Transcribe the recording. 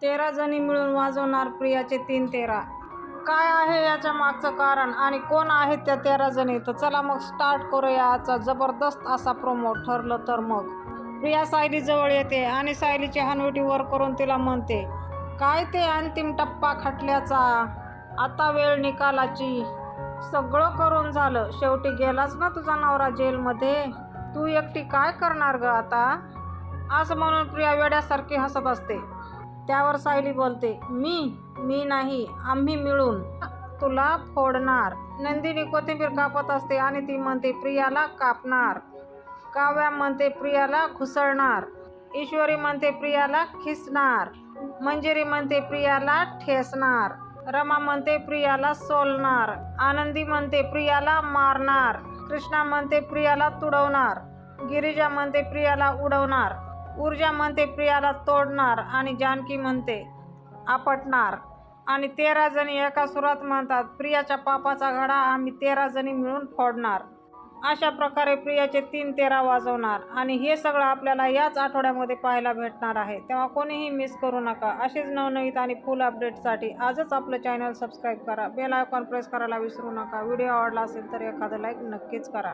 13 जणी मिळून वाजवणार प्रियाचे 3 तेरा. काय आहे याच्या मागचं कारण आणि कोण आहेत त्या 13 जणी? तर चला मग स्टार्ट करूया आजचा जबरदस्त असा प्रोमो. ठरलं तर मग प्रिया सायली जवळ येते आणि सायलीची हनवटी वर करून तिला म्हणते, काय ते अंतिम टप्पा खटल्याचा, आता वेळ निकालाची. सगळं करून झालं, शेवटी गेलाच ना तुझा नवरा जेलमध्ये. तू एकटी काय करणार ग आता? असं म्हणून प्रिया वेड्यासारखी हसत असते. त्यावर सायली बोलते, मी नाही, आम्ही मिळून तुला फोडणार. नंदिनी कोथिंबीर कापत असते आणि ती म्हणते प्रियाला कापणार. काव्या म्हणते प्रियाला घुसळणार. ईश्वरी म्हणते प्रियाला खिसणार. मंजिरी म्हणते प्रियाला ठेसणार. रमा म्हणते प्रियाला सोलणार. आनंदी म्हणते प्रियाला मारणार. कृष्णा म्हणते प्रियाला तुडवणार. गिरिजा म्हणते प्रियाला उडवणार. ऊर्जा म्हणते प्रियाला तोडणार आणि जानकी म्हणते आपटणार. आणि 13 जणी एका सुरात म्हणतात, प्रियाच्या पापाचा घडा आम्ही 13 जणी मिळून फोडणार. अशा प्रकारे प्रियाचे 3 तेरा वाजवणार आणि हे सगळं आपल्याला याच आठवड्यामध्ये पाहायला भेटणार आहे. तेव्हा कोणीही मिस करू नका. असेच नवनवीन आणि फुल अपडेटसाठी आजच आपलं चॅनल सबस्क्राईब करा. बेल आयकॉन प्रेस करायला विसरू नका. व्हिडिओ आवडला असेल तर एखादं लाईक नक्कीच करा.